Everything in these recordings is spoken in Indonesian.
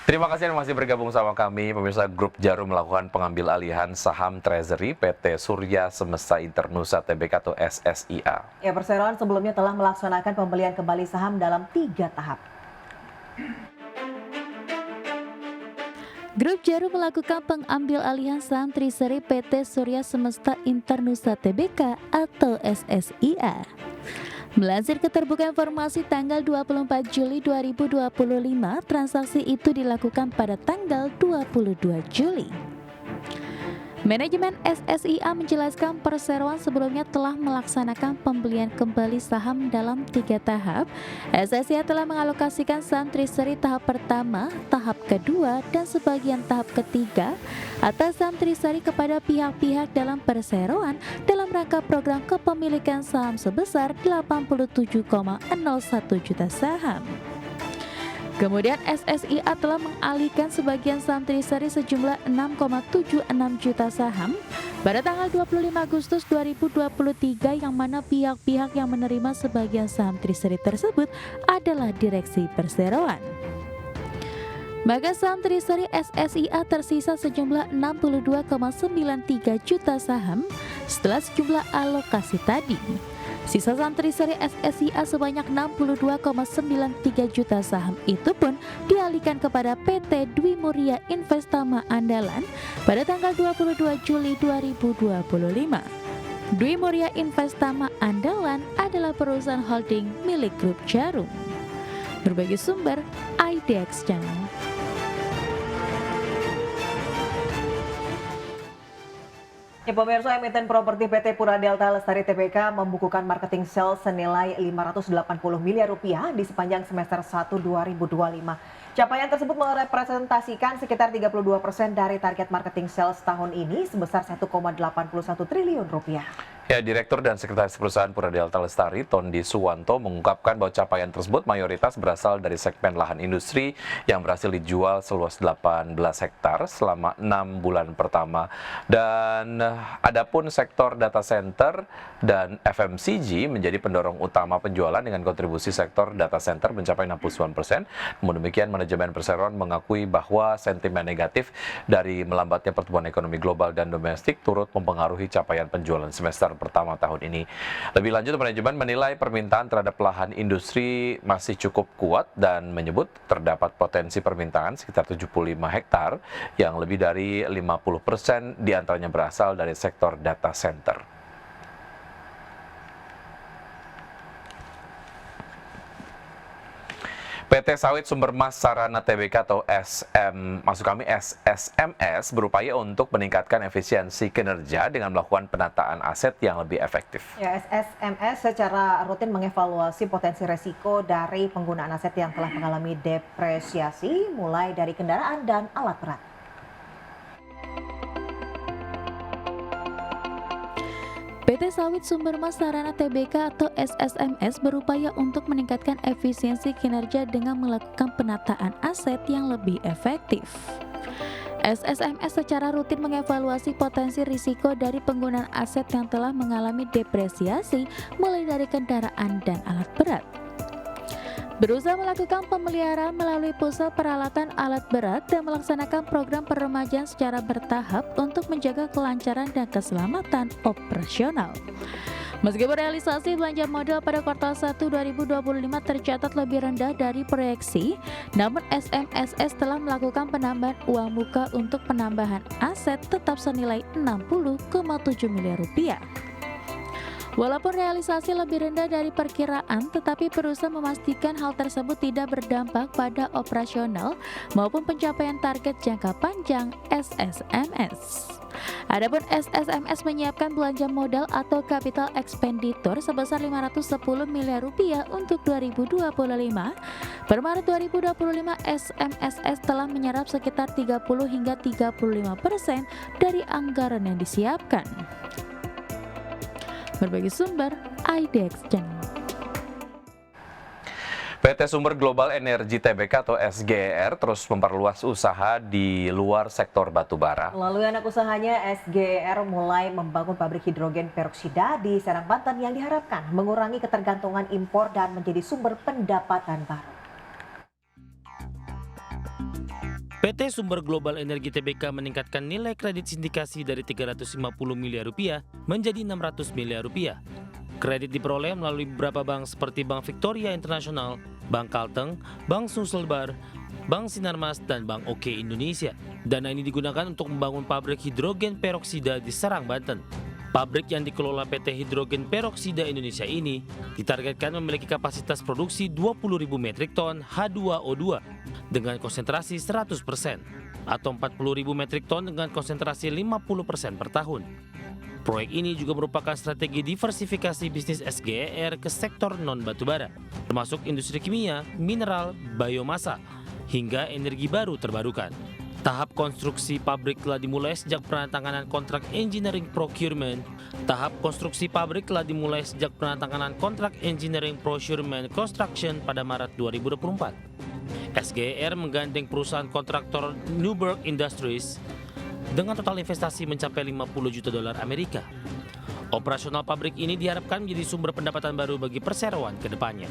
Terima kasih yang masih bergabung sama kami. Pemirsa, Grup Jarum melakukan pengambil alihan saham Treasury PT Surya Semesta Internusa Tbk atau SSIA. Ya, perseroan sebelumnya telah melaksanakan pembelian kembali saham dalam 3 tahap. Grup Jarum melakukan pengambil alihan saham Treasury PT Surya Semesta Internusa Tbk atau SSIA. Melansir keterbukaan informasi tanggal 24 Juli 2025, transaksi itu dilakukan pada tanggal 22 Juli. Manajemen SSIA menjelaskan perseroan sebelumnya telah melaksanakan pembelian kembali saham dalam 3 tahap. SSIA telah mengalokasikan saham Treasury tahap pertama, tahap kedua, dan sebagian tahap ketiga atas saham Treasury kepada pihak-pihak dalam perseroan dalam rangka program kepemilikan saham sebesar 87,01 juta saham. Kemudian SSIA telah mengalihkan sebagian saham Treasury sejumlah 6,76 juta saham pada tanggal 25 Agustus 2023 yang mana pihak-pihak yang menerima sebagian saham Treasury tersebut adalah direksi perseroan. Maka saham Treasury SSIA tersisa sejumlah 62,93 juta saham setelah sejumlah alokasi tadi. Sisa saham Treasury SSIA sebanyak 62,93 juta saham itu pun dialihkan kepada PT Dwi Muria Investama Andalan pada tanggal 22 Juli 2025. Dwi Muria Investama Andalan adalah perusahaan holding milik Grup Jarum. Berbagai sumber, IDX Channel. Ya, pemirsa, emiten properti PT Pura Delta Lestari Tbk membukukan marketing sales senilai 580 miliar rupiah di sepanjang semester 1 2025. Capaian tersebut merepresentasikan sekitar 32% dari target marketing sales tahun ini sebesar 1,81 triliun rupiah. Ya, Direktur dan Sekretaris Perusahaan Pura Delta Lestari, Tondi Suwanto, mengungkapkan bahwa capaian tersebut mayoritas berasal dari segmen lahan industri yang berhasil dijual seluas 18 hektar selama 6 bulan pertama. Dan adapun sektor data center dan FMCG menjadi pendorong utama penjualan dengan kontribusi sektor data center mencapai 69%. Namun demikian, manajemen perseroan mengakui bahwa sentimen negatif dari melambatnya pertumbuhan ekonomi global dan domestik turut mempengaruhi capaian penjualan semester pertama tahun ini. Lebih lanjut, manajemen menilai permintaan terhadap lahan industri masih cukup kuat dan menyebut terdapat potensi permintaan sekitar 75 hektar yang lebih dari 50% diantaranya berasal dari sektor data center. PT Sawit Sumber Mas Sarana Tbk atau SSMS berupaya untuk meningkatkan efisiensi kinerja dengan melakukan penataan aset yang lebih efektif. Ya, SSMS secara rutin mengevaluasi potensi resiko dari penggunaan aset yang telah mengalami depresiasi mulai dari kendaraan dan alat berat. PT Sawit Sumber Mas Sarana Tbk atau SSMS berupaya untuk meningkatkan efisiensi kinerja dengan melakukan penataan aset yang lebih efektif. SSMS secara rutin mengevaluasi potensi risiko dari penggunaan aset yang telah mengalami depresiasi mulai dari kendaraan dan alat berat. Berusaha melakukan pemeliharaan melalui pusat peralatan alat berat dan melaksanakan program peremajaan secara bertahap untuk menjaga kelancaran dan keselamatan operasional. Meskipun realisasi belanja modal pada kuartal 1 2025 tercatat lebih rendah dari proyeksi, namun SMSS telah melakukan penambahan uang muka untuk penambahan aset tetap senilai 60,7 miliar rupiah. Walaupun realisasi lebih rendah dari perkiraan, tetapi perusahaan memastikan hal tersebut tidak berdampak pada operasional maupun pencapaian target jangka panjang SSMS. Adapun SSMS menyiapkan belanja modal atau capital expenditure sebesar 510 miliar rupiah untuk 2025. Per Maret 2025, SMSS telah menyerap sekitar 30 hingga 35% dari anggaran yang disiapkan. Berbagai sumber, IDX Channel. PT Sumber Global Energi Tbk atau SGR terus memperluas usaha di luar sektor batubara. Melalui anak usahanya, SGR mulai membangun pabrik hidrogen peroksida di Serang, Banten yang diharapkan mengurangi ketergantungan impor dan menjadi sumber pendapatan baru. PT Sumber Global Energi Tbk meningkatkan nilai kredit sindikasi dari 350 miliar rupiah menjadi 600 miliar rupiah. Kredit diperoleh melalui beberapa bank seperti Bank Victoria International, Bank Kalteng, Bank Sulselbar, Bank Sinarmas, dan Bank OK Indonesia. Dana ini digunakan untuk membangun pabrik hidrogen peroksida di Serang, Banten. Pabrik yang dikelola PT Hidrogen Peroksida Indonesia ini ditargetkan memiliki kapasitas produksi 20.000 metrik ton H2O2 dengan konsentrasi 100% atau 40.000 metrik ton dengan konsentrasi 50% per tahun. Proyek ini juga merupakan strategi diversifikasi bisnis SGER ke sektor non-batubara, termasuk industri kimia, mineral, biomasa, hingga energi baru terbarukan. Tahap konstruksi pabrik telah dimulai sejak penandatanganan kontrak engineering procurement. Tahap konstruksi pabrik telah dimulai sejak penandatanganan kontrak engineering procurement construction pada Maret 2024. SGR menggandeng perusahaan kontraktor Newberg Industries dengan total investasi mencapai 50 juta dolar Amerika. Operasional pabrik ini diharapkan menjadi sumber pendapatan baru bagi perseroan ke depannya.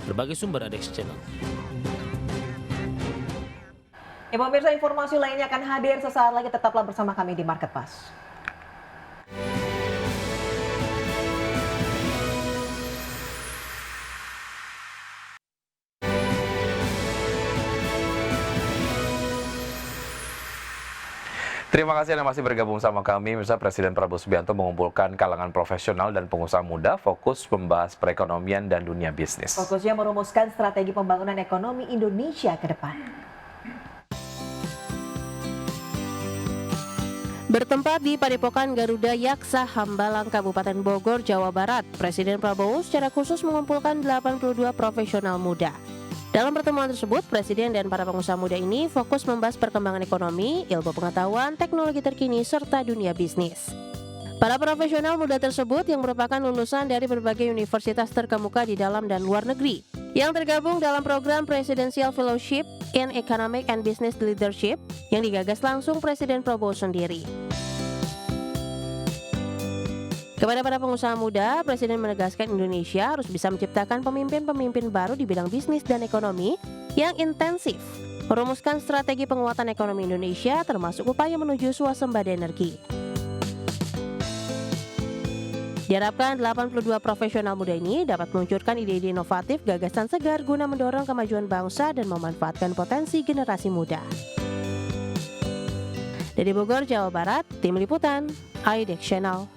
Berbagai sumber ada di channel. Ya pemirsa, informasi lainnya akan hadir sesaat lagi, tetaplah bersama kami di Market Pass. Terima kasih Anda masih bergabung sama kami. Misalnya Presiden Prabowo Subianto mengumpulkan kalangan profesional dan pengusaha muda fokus membahas perekonomian dan dunia bisnis. Fokusnya merumuskan strategi pembangunan ekonomi Indonesia ke depan. Bertempat di Padepokan Garuda Yaksa Hambalang, Kabupaten Bogor, Jawa Barat, Presiden Prabowo secara khusus mengumpulkan 82 profesional muda. Dalam pertemuan tersebut, Presiden dan para pengusaha muda ini fokus membahas perkembangan ekonomi, ilmu pengetahuan, teknologi terkini, serta dunia bisnis. Para profesional muda tersebut yang merupakan lulusan dari berbagai universitas terkemuka di dalam dan luar negeri, yang tergabung dalam program Presidential Fellowship in Economic and Business Leadership yang digagas langsung Presiden Prabowo sendiri. Kepada para pengusaha muda, Presiden menegaskan Indonesia harus bisa menciptakan pemimpin-pemimpin baru di bidang bisnis dan ekonomi yang intensif, merumuskan strategi penguatan ekonomi Indonesia termasuk upaya menuju swasembada energi. Diharapkan 82 profesional muda ini dapat meluncurkan ide-ide inovatif, gagasan segar guna mendorong kemajuan bangsa dan memanfaatkan potensi generasi muda. Dari Bogor, Jawa Barat, Tim Liputan, iDex Channel.